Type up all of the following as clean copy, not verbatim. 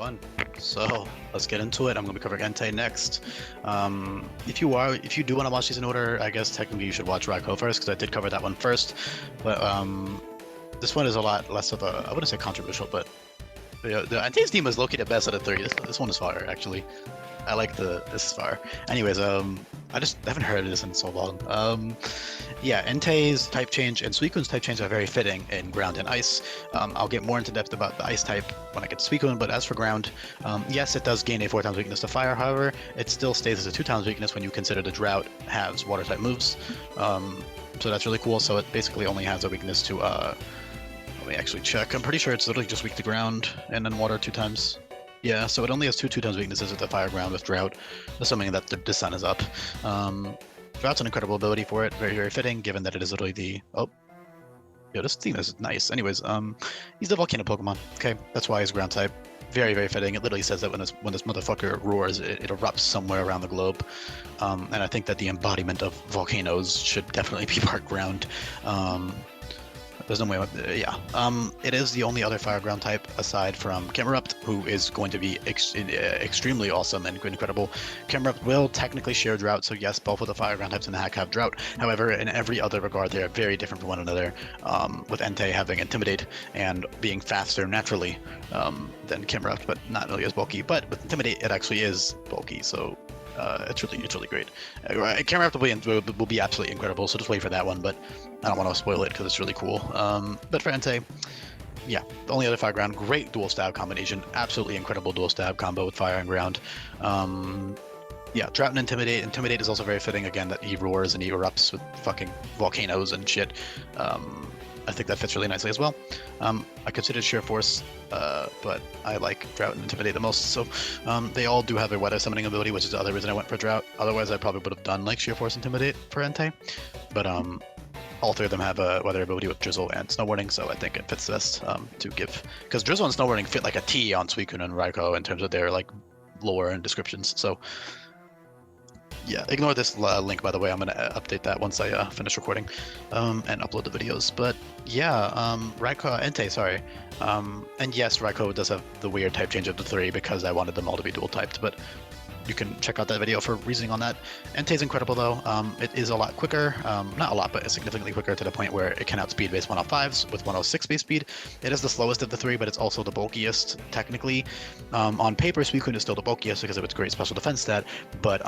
everyone. So let's get into it. I'm going to be covering Entei next. If you do want to watch these in order, I guess technically you should watch Raikou first because I did cover that one first. But this one is a lot less of a, I wouldn't say controversial, but the Entei's team is located best out of three. This one is fire actually. I like this is fire. Anyways, I just haven't heard of this in so long. Yeah, Entei's type change and Suicune's type change are very fitting in ground and ice. I'll get more into depth about the ice type when I get to Suicune, but as for ground, yes, it does gain a 4 times weakness to fire. However, it still stays as a 2 times weakness when you consider the drought has water type moves. So that's really cool. So it basically only has a weakness to let me actually check. I'm pretty sure it's literally just weak to ground and then water 2 times. Yeah, so it only has 2 times weaknesses with the fire ground with drought, assuming that the sun is up. Drought's an incredible ability for it, very, very fitting, given that it is literally the... Oh. Yo, this theme is nice. Anyways, he's the volcano Pokemon. Okay, that's why he's ground type. Very, very fitting. It literally says that when this motherfucker roars, it erupts somewhere around the globe. And I think that the embodiment of volcanoes should definitely be part ground. There's no way. Yeah. It is the only other fire ground type aside from Camerupt, who is going to be extremely awesome and incredible. Camerupt will technically share drought, so yes, both of the fire ground types in the hack have drought. However, in every other regard, they are very different from one another. With Entei having intimidate and being faster naturally than Camerupt, but not really as bulky. But with intimidate, it actually is bulky. So. It's really great. Camerupt will be absolutely incredible, so just wait for that one, but I don't want to spoil it because it's really cool. But for Entei, yeah, the only other fire ground, great dual stab combination, absolutely incredible dual stab combo with fire and ground. Yeah, Drought and Intimidate. Intimidate is also very fitting, again, that he roars and he erupts with fucking volcanoes and shit. I think that fits really nicely as well. I considered Sheer Force, but I like Drought and Intimidate the most, so they all do have a weather summoning ability, which is the other reason I went for Drought. Otherwise, I probably would have done like Sheer Force Intimidate for Entei, but all three of them have a weather ability with Drizzle and Snow Warning, so I think it fits best to give, because Drizzle and Snow Warning fit like a T on Suicune and Raikou in terms of their like lore and descriptions, so yeah, ignore this link, by the way. I'm going to update that once I finish recording and upload the videos. But yeah, Entei, sorry. And yes, Raikou does have the weird type change of the 3 because I wanted them all to be dual typed, but you can check out that video for reasoning on that. Entei's incredible though. It is a lot quicker, not a lot, but it's significantly quicker to the point where it can outspeed base 105s with 106 base speed. It is the slowest of the 3, but it's also the bulkiest technically. On paper, Suicune is still the bulkiest because of its great special defense stat, but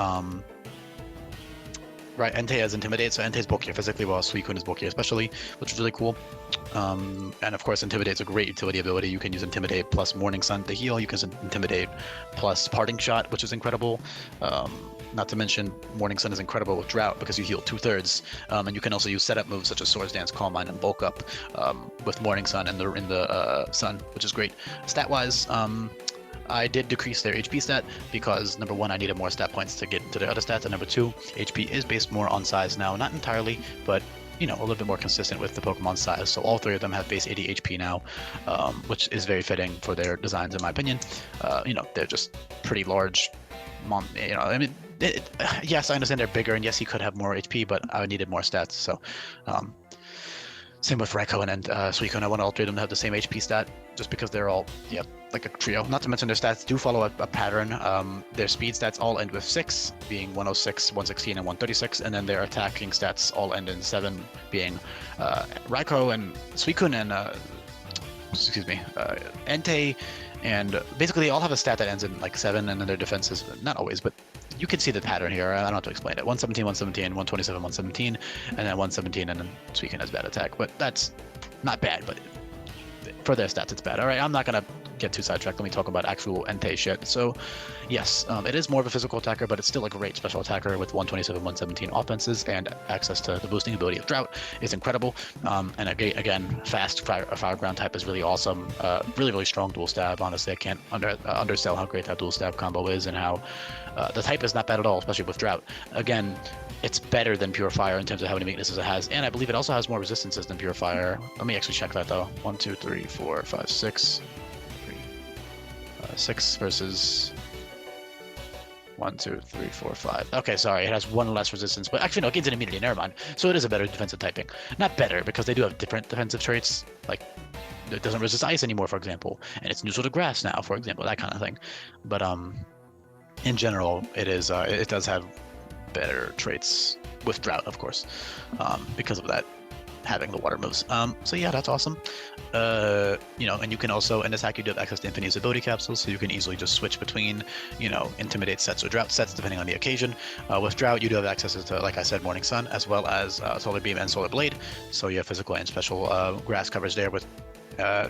right, Entei has Intimidate, so Entei's bulkier physically, while Suicune is bulkier especially, which is really cool. And of course, Intimidate's a great utility ability. You can use Intimidate plus Morning Sun to heal. You can use Intimidate plus Parting Shot, which is incredible. Not to mention, Morning Sun is incredible with Drought because you heal 2/3. And you can also use setup moves such as Swords Dance, Calm Mind, and Bulk Up with Morning Sun in the Sun, which is great. Stat-wise, I did decrease their HP stat because, number 1, I needed more stat points to get into their other stats, and number 2, HP is based more on size now. Not entirely, but, you know, a little bit more consistent with the Pokemon size. So all 3 of them have base 80 HP now, which is very fitting for their designs, in my opinion. You know, they're just pretty large. You know, I mean, yes, I understand they're bigger, and yes, he could have more HP, but I needed more stats, so... Same with Raikou and Suicune. I want all 3 of them to have the same HP stat, just because they're all, yeah, like a trio. Not to mention their stats do follow a pattern. Their speed stats all end with 6, being 106, 116, and 136, and then their attacking stats all end in 7, being Raikou and Suicune and, Entei, and basically they all have a stat that ends in like 7, and then their defense is, not always, but you can see the pattern here. I don't have to explain it. 117, 117, 127, 117, and then 117, and then Suicune has bad attack. But that's not bad, but for their stats, it's bad. All right, I'm not going to get too sidetracked. Let me talk about actual Entei shit. So, yes, it is more of a physical attacker, but it's still a great special attacker with 127, 117 offenses, and access to the boosting ability of Drought is incredible. And again, fast fire ground type is really awesome. Really strong dual stab. Honestly, I can't undersell how great that dual stab combo is, and how the type is not bad at all, especially with Drought. Again, it's better than Pure Fire in terms of how many weaknesses it has, and I believe it also has more resistances than Pure Fire. Let me actually check that though. 1, 2, 3, 4, 5, 6. 6 versus 1, 2, 3, 4, 5. Okay, sorry, it has 1 less resistance, but actually no, it gains an immunity, never mind. So it is a better defensive typing. Not better, because they do have different defensive traits, like it doesn't resist ice anymore, for example, and it's neutral to grass now, for example, that kind of thing. But in general, it does have better traits with drought, of course, because of that having the water moves. So yeah, that's awesome. And you can also, in attack, you do have access to infinite ability capsules, so you can easily just switch between, intimidate sets or drought sets, depending on the occasion. With drought, you do have access to, like I said, Morning Sun, as well as Solar Beam and Solar Blade. So you have physical and special grass coverage there with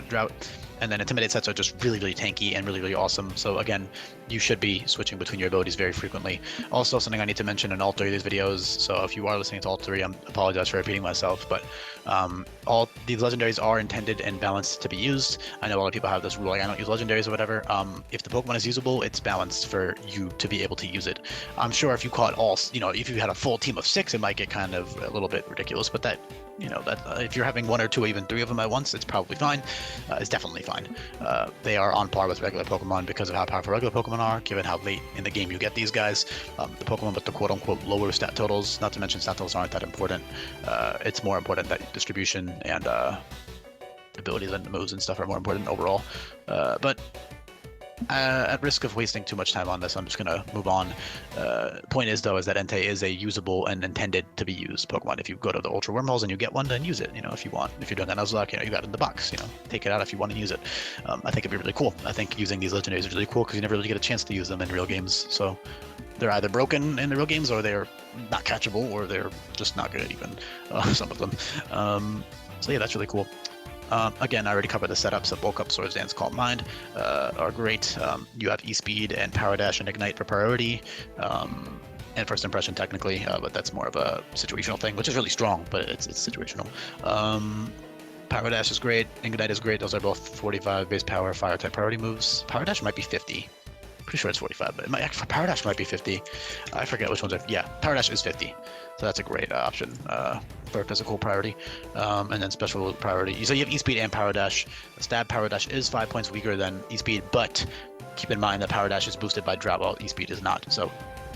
drought. And then intimidate sets are just really, really tanky and really, really awesome. So again, you should be switching between your abilities very frequently. Also, something I need to mention in all three of these videos, so if you are listening to all three, I apologize for repeating myself, but all these legendaries are intended and balanced to be used. I know a lot of people have this rule, like I don't use legendaries or whatever. If the Pokemon is usable, it's balanced for you to be able to use it. I'm sure if you caught all, if you had a full team of 6, it might get kind of a little bit ridiculous, but that, if you're having 1 or 2 or even 3 of them at once, it's probably fine. It's definitely fine. They are on par with regular Pokemon because of how powerful regular Pokemon are, given how late in the game you get these guys. The Pokemon with the quote-unquote lower stat totals, not to mention stat totals aren't that important. It's more important that distribution and abilities and moves and stuff are more important overall. But at risk of wasting too much time on this, I'm just going to move on. Point is, though, is that Entei is a usable and intended to be used Pokemon. If you go to the Ultra Wormholes and you get one, then use it, if you want. If you're doing that Nuzlocke, you got it in the box, take it out if you want to use it. I think it'd be really cool. I think using these legendaries is really cool because you never really get a chance to use them in real games. So they're either broken in the real games or they're not catchable or they're just not good even, some of them. So yeah, that's really cool. Again, I already covered the setup, so Bulk Up, Swords Dance, Calm Mind are great. You have E-Speed and Power Dash and Ignite for priority, and First Impression technically, but that's more of a situational thing, which is really strong, but it's situational. Power Dash is great, Ignite is great, those are both 45 base power, fire type priority moves. Power Dash might be 50. Pretty sure it's 45, but Power Dash might be 50. I forget which ones are. Yeah, Power Dash is 50, so that's a great option for physical priority. And then special priority. So you have E-Speed and Power Dash. Stab Power Dash is 5 points weaker than E-Speed, but keep in mind that Power Dash is boosted by drought, while E-Speed is not. So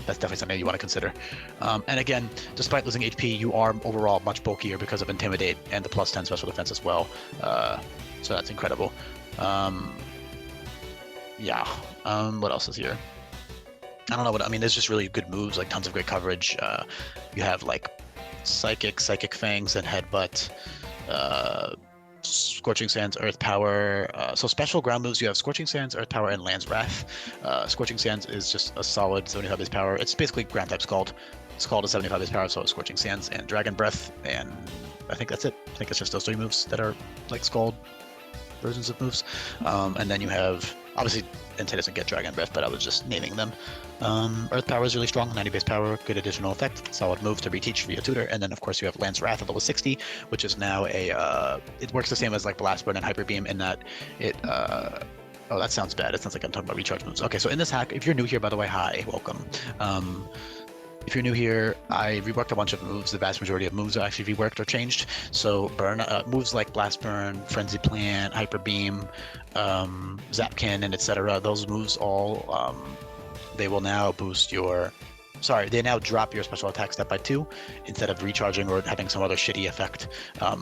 that's definitely something you want to consider. And again, despite losing HP, you are overall much bulkier because of Intimidate and the +10 special defense as well. So that's incredible. Yeah. What else is here? I don't know what I mean. There's just really good moves, like tons of great coverage. You have like Psychic Fangs, and Headbutt, Scorching Sands, Earth Power. So special ground moves, you have Scorching Sands, Earth Power, and Land's Wrath. Scorching Sands is just a solid 75 base power. It's basically ground type Scald. Scald is 75 base power, so it's Scorching Sands and Dragon Breath, and I think that's it. I think it's just those 3 moves that are like Scald versions of moves. And then you have, obviously, Entei doesn't get Dragon Breath, but I was just naming them. Earth Power is really strong, 90 base power, good additional effect, solid move to reteach via tutor, and then of course you have Lance Wrath at level 60, which is now it works the same as like Blast Burn and Hyper Beam in that it, oh, that sounds bad, it sounds like I'm talking about recharge moves. Okay, so in this hack, if you're new here, by the way, hi, welcome. If you're new here, I reworked a bunch of moves. The vast majority of moves are actually reworked or changed. So moves like Blast Burn, Frenzy Plant, Hyper Beam, Zap Cannon, etc. Those moves all, they will now boost your... Sorry, they now drop your special attack step by 2 instead of recharging or having some other shitty effect.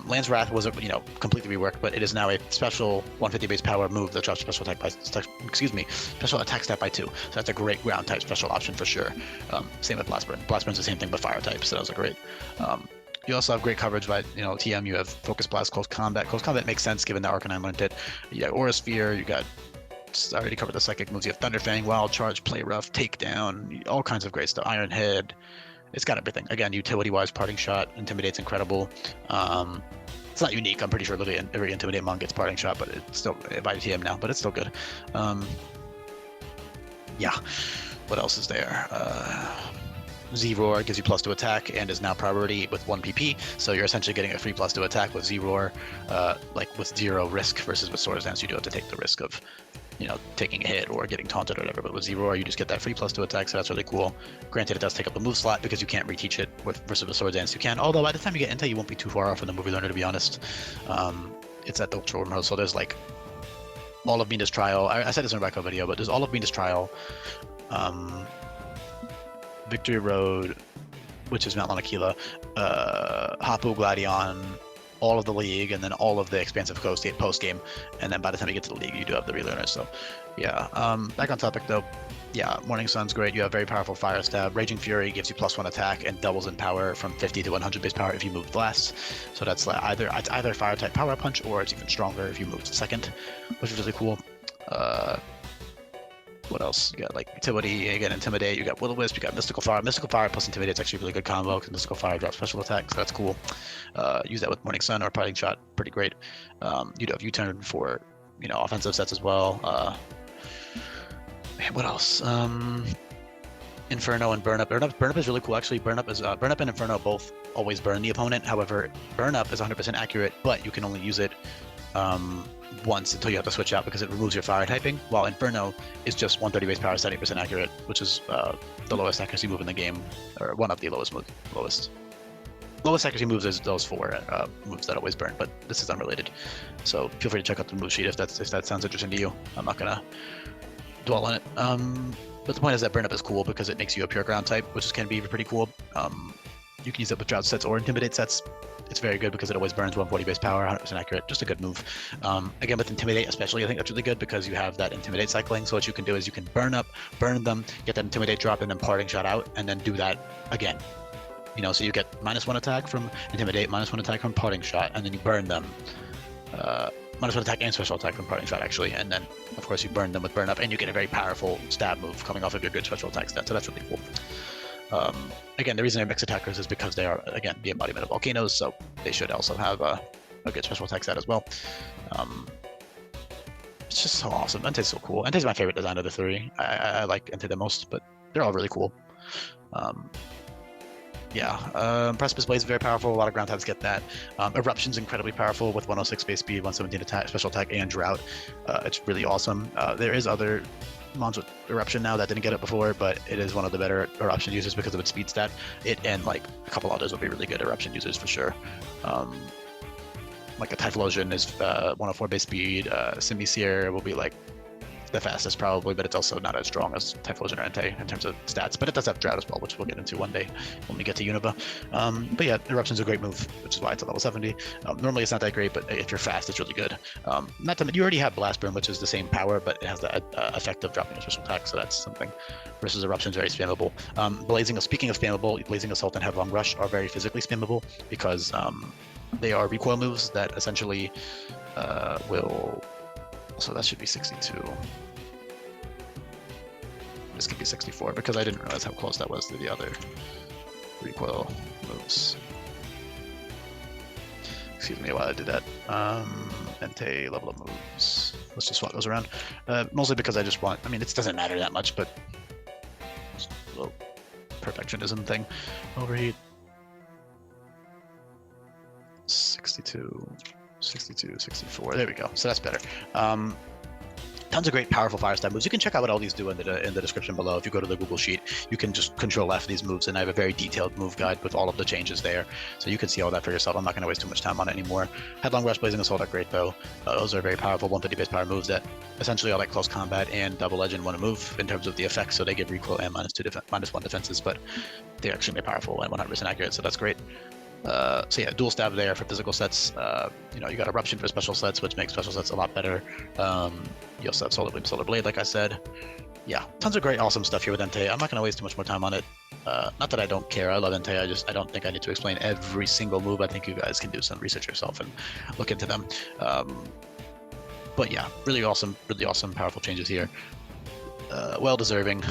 Lance Wrath wasn't, completely reworked, but it is now a special 150 base power move that drops special attack special attack step by 2. So that's a great ground type special option for sure. Same with Blast Burn. Blast Burn's the same thing but fire type, so that was a great. You also have great coverage by, TM. You have Focus Blast, Close Combat. Close Combat makes sense given that Arcanine learned it. You got Aura Sphere. You got. I already covered the psychic moves. You have Thunder Fang, Wild Charge, Play Rough, Takedown, all kinds of great stuff. Iron Head, it's got everything. Again, utility-wise, Parting Shot, Intimidate's incredible. It's not unique. I'm pretty sure literally every Intimidate mon gets Parting Shot, but it's still by TM now, but it's still good. Yeah. What else is there? Z-Roar gives you +2 attack and is now priority with 1 PP, so you're essentially getting a free +2 attack with Z-Roar, like with 0 risk, versus with Swords Dance you do have to take the risk of taking a hit or getting taunted or whatever, but with Z-Roar you just get that free +2 attack, so that's really cool. Granted, it does take up a move slot because you can't reteach it versus with Swords Dance you can, although by the time you get Entei you won't be too far off from the movie learner, to be honest. It's at the Ultra Wormhole, so there's like all of Venus Trial. I said this in a Raikou video, but there's all of Venus Trial, Victory Road, which is Mount Lanakila, Hapu, Gladion, all of the league, and then all of the expansive post game, and then by the time you get to the league, you do have the relearners. So, yeah. Back on topic though. Yeah, Morning Sun's great. You have very powerful Fire Stab. Raging Fury gives you +1 attack and doubles in power from 50 to 100 base power if you move last. So that's like either Fire type Power Punch, or it's even stronger if you move to second, which is really cool. What else? You got like Utility, you got Intimidate, you got Will-O-Wisp, you got Mystical Fire. Mystical Fire plus Intimidate is actually a really good combo because Mystical Fire drops special attack, so that's cool. Use that with Morning Sun or Parting Shot, pretty great. You do have U-Turn for, offensive sets as well. Man, what else? Inferno and Burn Up. Burn Up is really cool actually. Burn Up and Inferno both always burn the opponent. However, Burn Up is 100% accurate, but you can only use it once until you have to switch out because it removes your fire typing, while Inferno is just 130 base power, 70% accurate, which is the lowest accuracy move in the game, or one of the lowest accuracy moves is those 4 moves that always burn, but this is unrelated. So feel free to check out the move sheet if that sounds interesting to you. I'm not gonna dwell on it. But the point is that Burn Up is cool because it makes you a pure ground type, which can be pretty cool. You can use it with Drought sets or Intimidate sets. It's very good because it always burns 140 base power, 100% accurate, just a good move. Again, with Intimidate especially, I think that's really good because you have that Intimidate cycling. So what you can do is you can burn them, get that Intimidate drop, and then Parting Shot out, and then do that again. So you get -1 attack from Intimidate, -1 attack from Parting Shot, and then you burn them. -1 attack and special attack from Parting Shot actually, and then of course you burn them with Burn Up, and you get a very powerful stab move coming off of your good special attack stat. So that's really cool. Again, the reason they're mixed attackers is because they are, again, the embodiment of volcanoes, so they should also have a good special attack stat as well. It's just so awesome. Entei's so cool. Entei's my favorite design of the 3. I like Entei the most, but they're all really cool. Precipice Blaze is very powerful. A lot of ground types get that. Eruption's incredibly powerful with 106 base speed, 117 attack, special attack, and Drought. It's really awesome. There is other mons with Eruption now that didn't get it before, but it is one of the better Eruption users because of its speed stat. It and like a couple others will be really good Eruption users for sure. Like a Typhlosion is 104 base speed. Simisear will be like the fastest probably, but it's also not as strong as Typhlosion or Entei in terms of stats, but it does have Drought as well, which we'll get into one day when we get to Unova. But yeah, Eruption's a great move, which is why it's at level 70. Normally it's not that great, but if you're fast, it's really good. You already have Blast Burn, which is the same power, but it has the effect of dropping a special attack, so that's something. Versus Eruption's very spammable. Speaking of spammable, Blazing Assault and Headlong Rush are very physically spammable because they are recoil moves that essentially will... So that should be 62. This could be 64 because I didn't realize how close that was to the other recoil moves. Excuse me while I did that. Entei level up moves. Let's just swap those around. Mostly because I just want, it doesn't matter that much, but just a little perfectionism thing. Overheat. 62. 62, 64. There we go. So that's better. Tons of great powerful fire stab moves. You can check out what all these do in the description below. If you go to the Google Sheet, you can just Control F these moves, and I have a very detailed move guide with all of the changes there, so you can see all that for yourself. I'm not going to waste too much time on it anymore. Headlong Rush, Blazing Assault are great though. Those are very powerful 150 base power moves that essentially are like close combat and double edge in one move in terms of the effects. So they give recoil and -1 defenses, but they're extremely powerful and 100% accurate. So that's great. So yeah, dual stab there for physical sets. You got Eruption for special sets, which makes special sets a lot better. You also have Solar Beam, Solar Blade, like I said. Yeah, tons of great, awesome stuff here with Entei. I'm not going to waste too much more time on it. Not that I don't care. I love Entei. I don't think I need to explain every single move. I think you guys can do some research yourself and look into them. But yeah, really awesome, powerful changes here. Well deserving.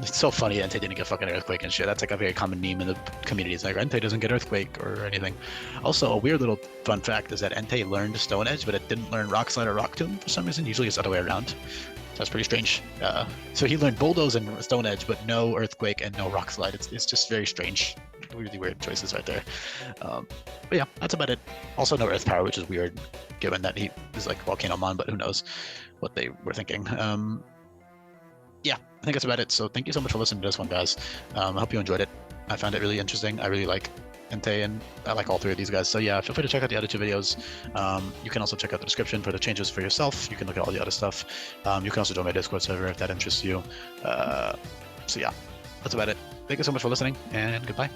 It's so funny Entei didn't get fucking Earthquake and shit. That's like a very common meme in the community. It's like Entei doesn't get Earthquake or anything. Also, a weird little fun fact is that Entei learned Stone Edge, but it didn't learn Rock Slide or Rock Tomb for some reason. Usually it's the other way around. So that's pretty strange. So he learned Bulldoze and Stone Edge, but no Earthquake and no Rock Slide. It's just very strange. Really weird choices right there. But yeah, that's about it. Also no Earth Power, which is weird, given that he is like Volcano Mon, but who knows what they were thinking. Yeah, I think that's about it. So thank you so much for listening to this one, guys. I hope you enjoyed it. I found it really interesting. I really like Entei, and I like all 3 of these guys. So yeah, feel free to check out the other 2 videos. You can also check out the description for the changes for yourself. You can look at all the other stuff. You can also join my Discord server if that interests you. So yeah, that's about it. Thank you so much for listening, and goodbye.